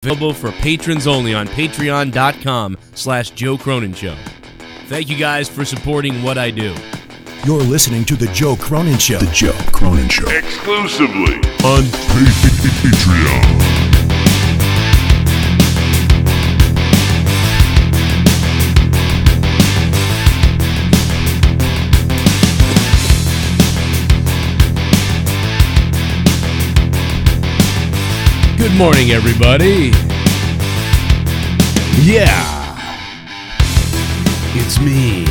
Available for patrons only on patreon.com/Joe Cronin Show. Thank you guys for supporting what I do. You're listening to The Joe Cronin Show. The Joe Cronin Show. Exclusively on Patreon. Good morning, everybody. Yeah. It's me.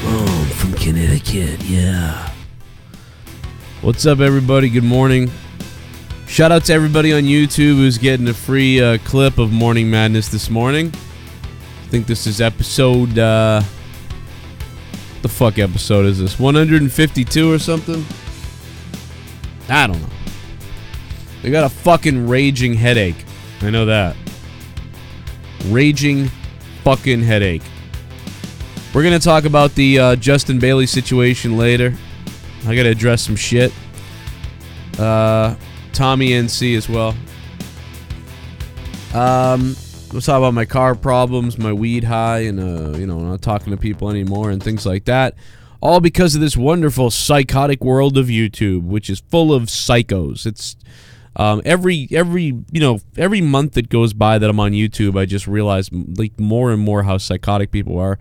Oh, I'm from Connecticut, yeah. What's up, everybody? Good morning. Shout out to everybody on YouTube who's getting a free clip of Morning Madness this morning. I think this is episode, the fuck episode is this? 152 or something? I don't know. I got a fucking raging headache. I know that. Raging fucking headache. We're going to talk about the Justin Bailey situation later. I got to address some shit. Tommy NC as well. We'll talk about my car problems, my weed high, and, not talking to people anymore and things like that. All because of this wonderful psychotic world of YouTube, which is full of psychos. It's... every month that goes by that I'm on YouTube, I just realize like more and more how psychotic people are.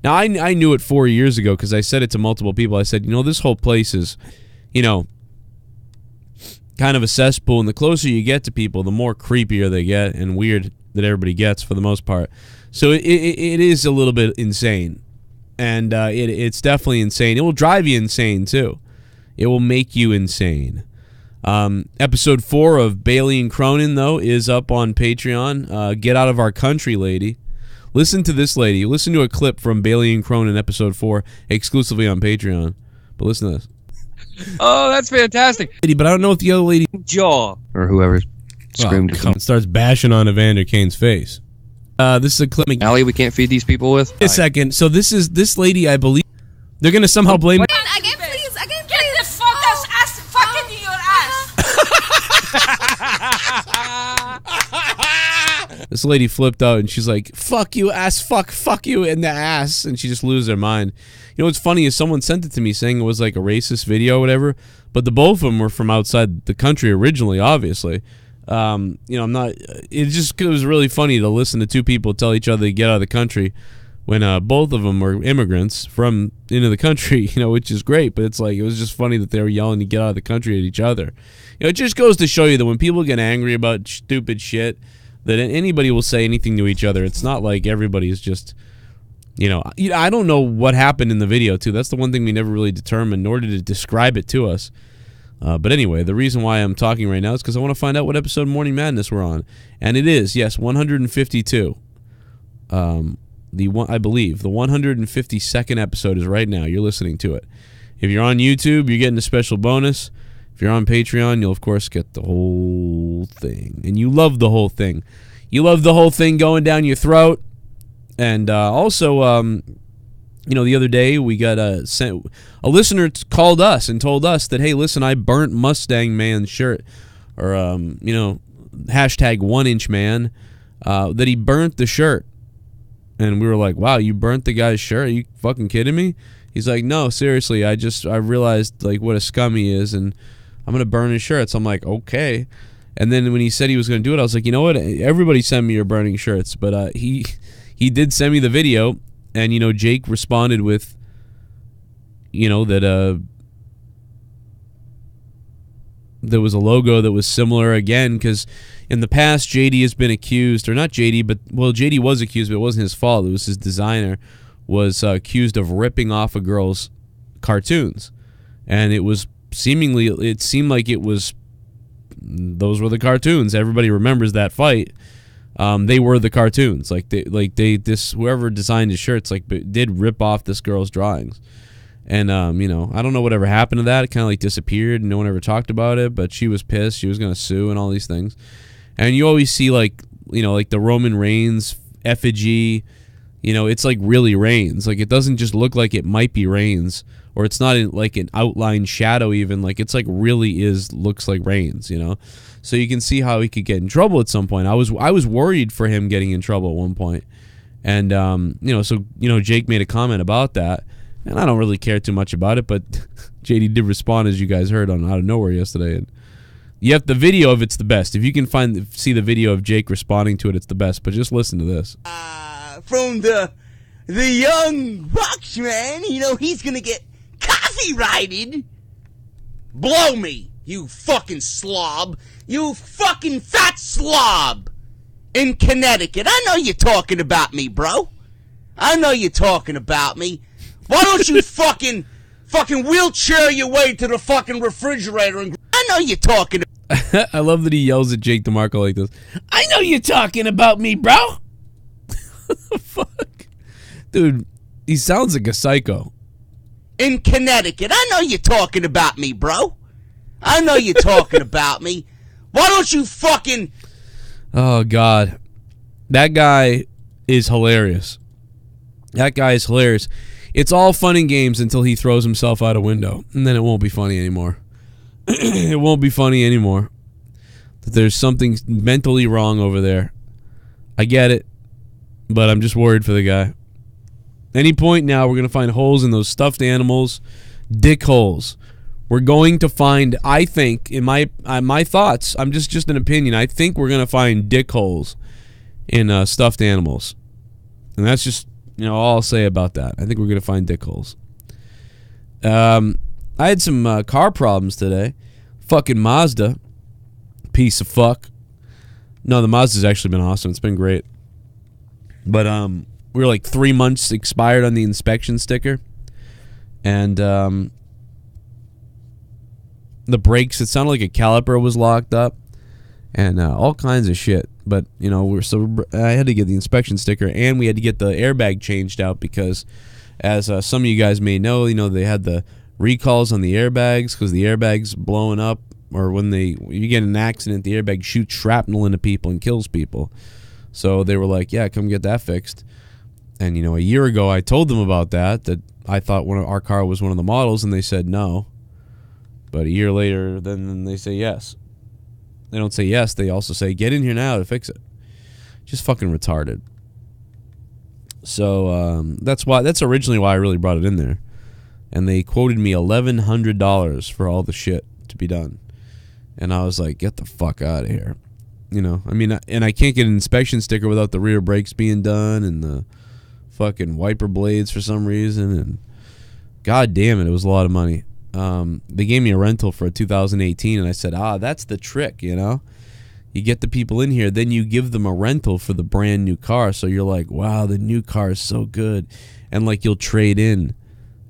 Now, I knew it 4 years ago because I said it to multiple people. I said, this whole place is, kind of a cesspool, and the closer you get to people, the more creepier they get and weird that everybody gets for the most part. So it is a little bit insane, and it's definitely insane. It will drive you insane too. It will make you insane. Episode 4 of Bailey and Cronin, though, is up on Patreon. Get out of our country, lady. Listen to this lady. Listen to a clip from Bailey and Cronin, episode 4, exclusively on Patreon. But listen to this. Oh, that's fantastic. But I don't know if the other lady... Jaw. Or whoever screamed. Starts bashing on Evander Kane's face. This is a clip... Allie, we can't feed these people with? Wait a second. So this lady, I believe... They're going to somehow blame... Again, please. Again, please. Get the fuck ass fucking in your ass. This lady flipped out and she's like, fuck you, ass, fuck you in the ass. And she just loses her mind. What's funny is someone sent it to me saying it was like a racist video or whatever, but the both of them were from outside the country originally, obviously. I'm not, it was really funny to listen to two people tell each other to get out of the country when both of them were immigrants from into the country, which is great, but it's like, it was just funny that they were yelling to get out of the country at each other. It just goes to show you that when people get angry about stupid shit, that anybody will say anything to each other. It's not like everybody is just, I don't know what happened in the video, too. That's the one thing we never really determined, nor did it describe it to us. But anyway, the reason why I'm talking right now is because I want to find out what episode of Morning Madness we're on. And it is, yes, 152. I believe the 152nd episode is right now. You're listening to it. If you're on YouTube, you're getting a special bonus. If you're on Patreon, you'll of course get the whole thing. And you love the whole thing. You love the whole thing going down your throat. And also, the other day we got a listener called us and told us that, hey, listen, I burnt Mustang Man's shirt, or hashtag 1-inch man, that he burnt the shirt. And we were like, wow, you burnt the guy's shirt? Are you fucking kidding me? He's like, no, seriously, I realized like what a scum he is, and I'm going to burn his shirts. I'm like, okay. And then when he said he was going to do it, I was like, you know what? Everybody send me your burning shirts. But he did send me the video, and, Jake responded with, that there was a logo that was similar again, because in the past, JD has been accused, or not JD, but, well, JD was accused, but it wasn't his fault. It was his designer was accused of ripping off a girl's cartoons. And it seemed like it was, those were the cartoons. Everybody remembers that fight. They were the cartoons. Whoever designed his shirts, did rip off this girl's drawings. And, I don't know whatever happened to that. It kind of, disappeared, and no one ever talked about it, but she was pissed. She was going to sue and all these things. And you always see, the Roman Reigns effigy You know, it's like really rains. Like it doesn't just look like it might be rains, or it's not like an outline shadow even. Like it's like really looks like rains, you know. So you can see how he could get in trouble at some point. I was worried for him getting in trouble at one point. And you know, so you know, Jake made a comment about that, and I don't really care too much about it, but JD did respond, as you guys heard, on Out of Nowhere yesterday. And you have the video of it's the best. If you can see the video of Jake responding to it, it's the best. But just listen to this. From the young bucks, man, you know, he's gonna get copyrighted. Blow me, you fucking slob. You fucking fat slob. In Connecticut. I know you're talking about me, bro. I know you're talking about me. Why don't you fucking wheelchair your way to the fucking refrigerator and... I know you're talking... I love that he yells at Jake DeMarco like this. I know you're talking about me, bro. Fuck. Dude, he sounds like a psycho. In Connecticut. I know you're talking about me, bro. I know you're talking about me. Why don't you fucking... Oh, God. That guy is hilarious. That guy is hilarious. It's all fun and games until he throws himself out a window. And then it won't be funny anymore. It won't be funny anymore. That there's something mentally wrong over there. I get it. But I'm just worried for the guy. Any point now, we're going to find holes in those stuffed animals. Dick holes. We're going to find, I think, in my thoughts, I'm just an opinion, I think we're going to find dick holes in stuffed animals. And that's just, you know, all I'll say about that. I think we're going to find dick holes. I had some car problems today. Fucking Mazda. Piece of fuck. No, the Mazda's actually been awesome. It's been great. But we were like 3 months expired on the inspection sticker. And... the brakes, it sounded like a caliper was locked up, and all kinds of shit. But you know, I had to get the inspection sticker, and we had to get the airbag changed out because, as some of you guys may know, you know, they had the recalls on the airbags because the airbags blowing up, or when you get in an accident, the airbag shoots shrapnel into people and kills people. So they were like, "Yeah, come get that fixed." And you know, a year ago, I told them about that I thought our car was one of the models, and they said no. But a year later, then they say yes. They don't say yes. They also say, get in here now to fix it. Just fucking retarded. So that's originally why I really brought it in there. And they quoted me $1,100 for all the shit to be done. And I was like, get the fuck out of here. You know, I mean, and I can't get an inspection sticker without the rear brakes being done and the fucking wiper blades for some reason. And god damn it was a lot of money. They gave me a rental for 2018, and I said, that's the trick, you know? You get the people in here, then you give them a rental for the brand new car, so you're like, wow, the new car is so good. And, like, you'll trade in,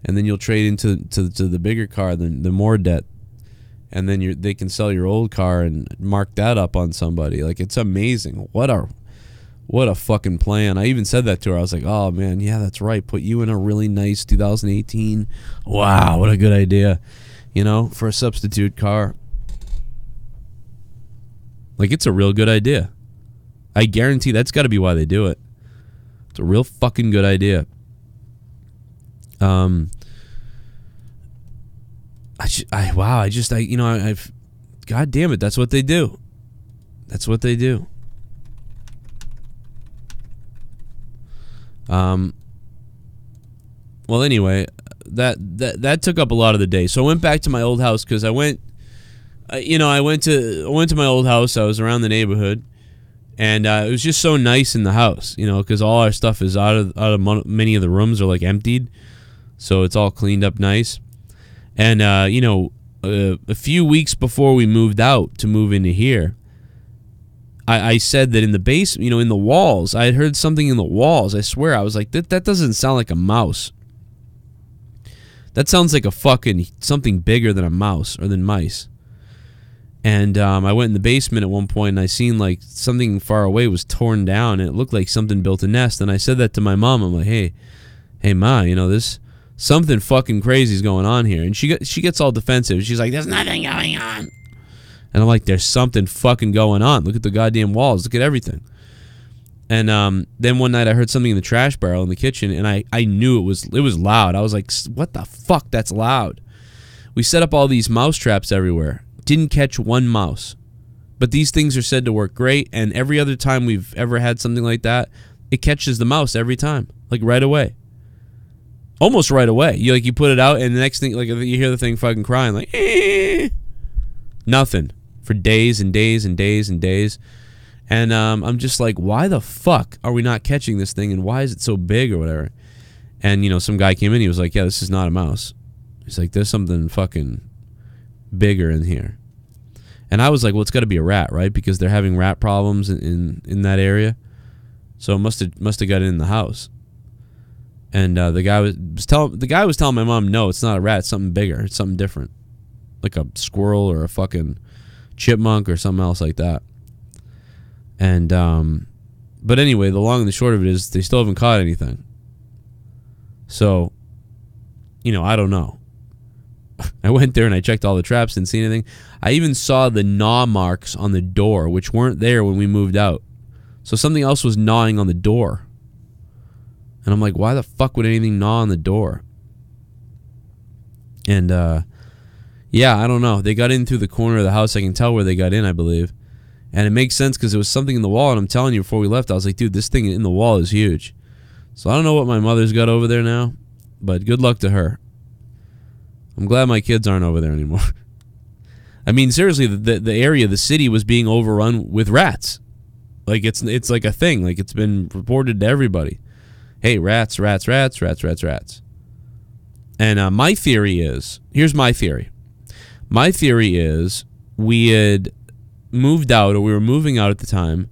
and then you'll trade into the bigger car, the more debt, and then they can sell your old car and mark that up on somebody. Like, it's amazing. What a fucking plan. I even said that to her. I was like, oh, man, yeah, that's right. Put you in a really nice 2018. Wow, what a good idea, you know, for a substitute car. Like, it's a real good idea. I guarantee that's got to be why they do it. It's a real fucking good idea. God damn it, that's what they do. That's what they do. Well, anyway, that took up a lot of the day. So I went back to my old house because I went to my old house. I was around the neighborhood, and it was just so nice in the house, you know, because all our stuff is out of many of the rooms are like emptied, so it's all cleaned up nice. And a few weeks before we moved out to move into here, I said that in the base, you know, in the walls, I had heard something in the walls. I swear, I was like, that doesn't sound like a mouse. That sounds like a fucking something bigger than a mouse or than mice. And I went in the basement at one point, and I seen like something far away was torn down, and it looked like something built a nest. And I said that to my mom. I'm like, hey ma, you know, this something fucking crazy is going on here. And she gets all defensive. She's like, there's nothing going on. And I'm like, there's something fucking going on. Look at the goddamn walls. Look at everything. And then one night I heard something in the trash barrel in the kitchen, and I knew it was loud. I was like, what the fuck? That's loud. We set up all these mouse traps everywhere. Didn't catch one mouse. But these things are said to work great, and every other time we've ever had something like that, it catches the mouse every time, like right away. Almost right away. You put it out, and the next thing, like, you hear the thing fucking crying, like, eh. Nothing for days and days and days and days. And I'm just like, why the fuck are we not catching this thing, and why is it so big or whatever? And, some guy came in, he was like, yeah, this is not a mouse. He's like, there's something fucking bigger in here. And I was like, well, it's got to be a rat, right? Because they're having rat problems in that area. So it must have got in the house. And the guy was telling my mom, no, it's not a rat, it's something bigger, it's something different. Like a squirrel or a fucking chipmunk or something else like that. And but anyway, the long and the short of it is they still haven't caught anything. So, I don't know. I went there and I checked all the traps, didn't see anything. I even saw the gnaw marks on the door, which weren't there when we moved out. So something else was gnawing on the door. And I'm like, why the fuck would anything gnaw on the door? And yeah, I don't know. They got in through the corner of the house. I can tell where they got in, I believe. And it makes sense because there was something in the wall, and I'm telling you, before we left, I was like, dude, this thing in the wall is huge. So I don't know what my mother's got over there now, but good luck to her. I'm glad my kids aren't over there anymore. I mean, seriously, the area, the city was being overrun with rats. Like, it's like a thing. Like, it's been reported to everybody. Hey, rats, rats, rats, rats, rats, rats. And my theory is, here's my theory. My theory is we had moved out, or we were moving out at the time,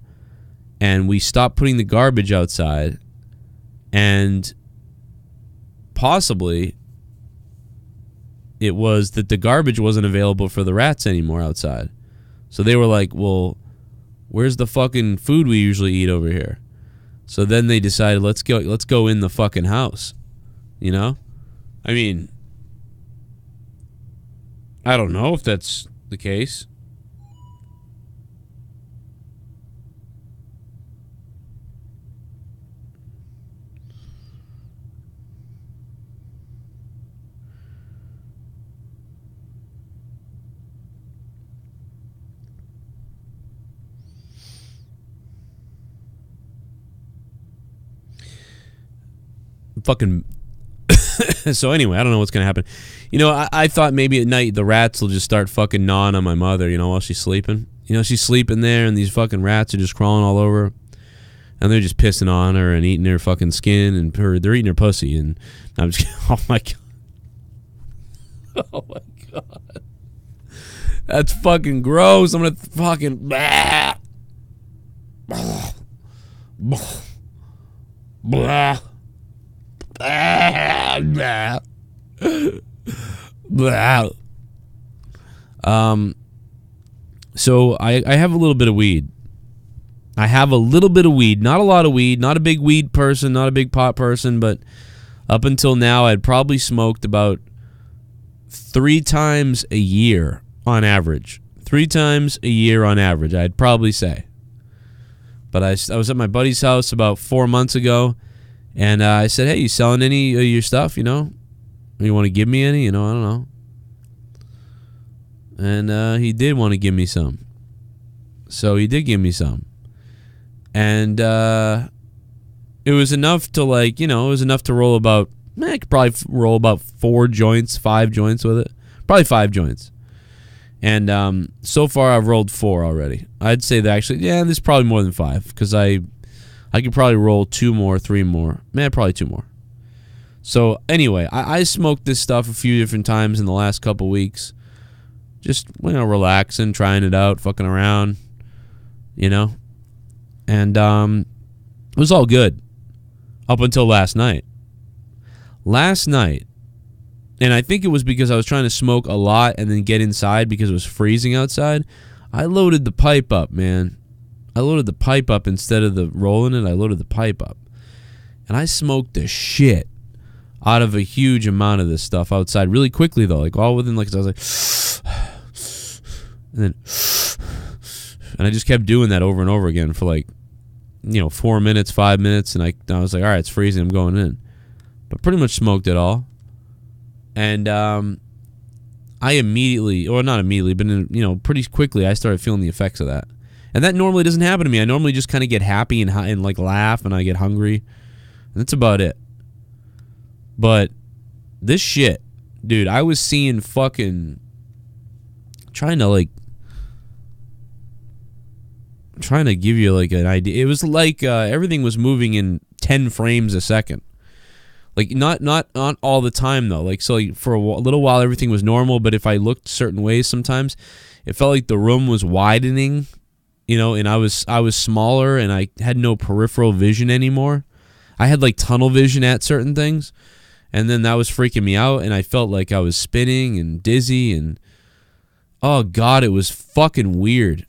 and we stopped putting the garbage outside, and possibly it was that the garbage wasn't available for the rats anymore outside. So they were like, well, where's the fucking food we usually eat over here? So then they decided, let's go in the fucking house. I mean, I don't know if that's the case. Fucking so anyway, I don't know what's gonna happen. I thought maybe at night the rats will just start fucking gnawing on my mother, while she's sleeping. She's sleeping there, and these fucking rats are just crawling all over her, and they're just pissing on her and eating her fucking skin, and they're eating her pussy. And I'm just oh my god, oh my god, that's fucking gross. I'm gonna fucking blah. Blah. Blah. Blah. Blah. So I have a little bit of weed. I have a little bit of weed, not a lot of weed, not a big weed person, not a big pot person, but up until now I'd probably smoked about 3 times a year on average. 3 times a year on average, I'd probably say. But I was at my buddy's house about 4 months ago, and I said, hey, you selling any of your stuff, You want to give me any? I don't know. And he did want to give me some. So he did give me some. And it was enough to, it was enough to roll about, I could probably roll about 4 joints, 5 joints with it. Probably 5 joints. And so far I've rolled 4 already. I'd say that actually, there's probably more than 5, because I could probably roll 2 more, 3 more. Probably 2 more. So anyway, I smoked this stuff a few different times in the last couple weeks. Just, relaxing, trying it out, fucking around, And it was all good up until last night. Last night, and I think it was because I was trying to smoke a lot and then get inside because it was freezing outside, I loaded the pipe up, man. I loaded the pipe up instead of the rolling it. I loaded the pipe up. And I smoked the shit out of a huge amount of this stuff outside really quickly, though. All within, I was like, and then, and I just kept doing that over and over again for 4 minutes, 5 minutes, and I was like, all right, it's freezing, I'm going in. But pretty much smoked it all. And I immediately, or not immediately, but pretty quickly, I started feeling the effects of that. And that normally doesn't happen to me. I normally just kind of get happy and like laugh, and I get hungry. And that's about it. But this shit, dude, I was seeing fucking trying to give you like an idea. It was like everything was moving in 10 frames a second. Like not all the time though. Like, so like for a little while everything was normal, but if I looked certain ways sometimes, it felt like the room was widening, and I was smaller and I had no peripheral vision anymore. I had like tunnel vision at certain things, and then that was freaking me out, and I felt like I was spinning and dizzy, and oh god, it was fucking weird.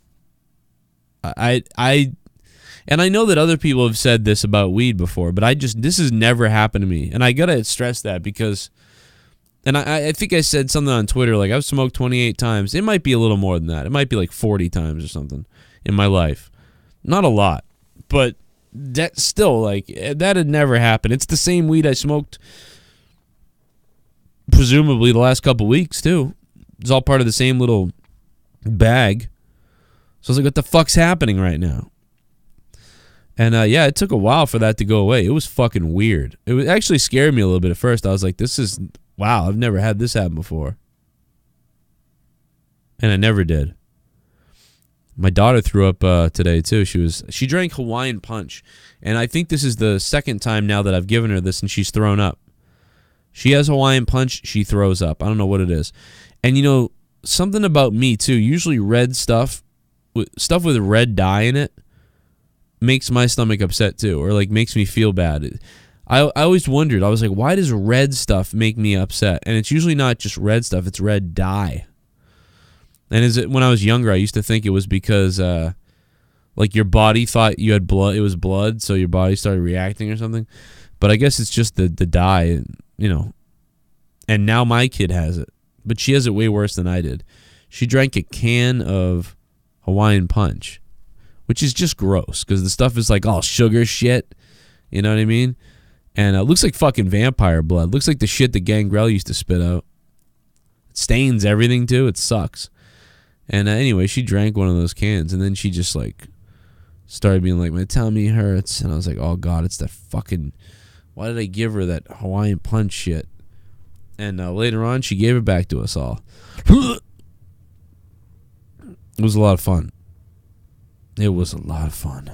And I know that other people have said this about weed before, but this has never happened to me. And I gotta stress that because, and I think I said something on Twitter, like I've smoked 28 times. It might be a little more than that. It might be like 40 times or something in my life. Not a lot, but that still, like, that had never happened. It's the same weed I smoked presumably the last couple weeks too. It's all part of the same little bag. So I was like, what the fuck's happening right now? And yeah, it took a while for that to go away. It was fucking weird. It actually scared me a little bit at first. I was like, wow, I've never had this happen before. And I never did. My daughter threw up today too. She drank Hawaiian Punch. And I think this is the second time now that I've given her this and she's thrown up. She has Hawaiian Punch, she throws up. I don't know what it is. And something about me too, usually red stuff with red dye in it makes my stomach upset too, or like makes me feel bad. I always wondered, I was like, why does red stuff make me upset? And it's usually not just red stuff, it's red dye. And when I was younger, I used to think it was because like your body thought you had blood, it was blood, so your body started reacting or something. But I guess it's just the dye, And now my kid has it, but she has it way worse than I did. She drank a can of Hawaiian Punch, which is just gross because the stuff is like all sugar shit. You know what I mean? And it looks like fucking vampire blood. Looks like the shit that Gangrel used to spit out. It stains everything too. It sucks. And anyway, she drank one of those cans, and then she just like started being like, my tummy hurts. And I was like, oh god, it's that fucking, why did I give her that Hawaiian Punch shit? And later on, she gave it back to us all. It was a lot of fun. It was a lot of fun.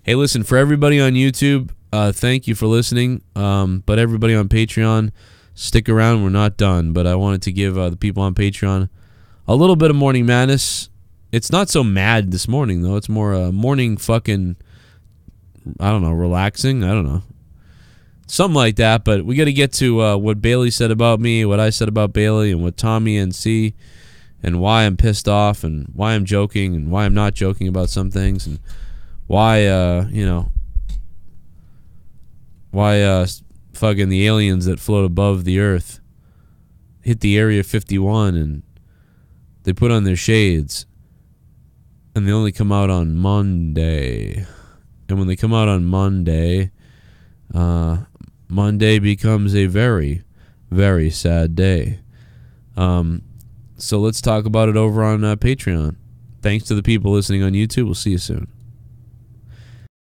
Hey, listen, for everybody on YouTube, thank you for listening. But everybody on Patreon, stick around. We're not done. But I wanted to give the people on Patreon a little bit of morning madness. It's not so mad this morning, though. It's more morning fucking, I don't know, relaxing. I don't know. Something like that. But we got to get to what Bailey said about me, what I said about Bailey, and what Tommy NC, and why I'm pissed off, and why I'm joking, and why I'm not joking about some things, and why, fucking the aliens that float above the earth hit the Area 51, and they put on their shades, and they only come out on Monday. And when they come out on Monday, Monday becomes a very, very sad day. So let's talk about it over on Patreon. Thanks to the people listening on YouTube. We'll see you soon.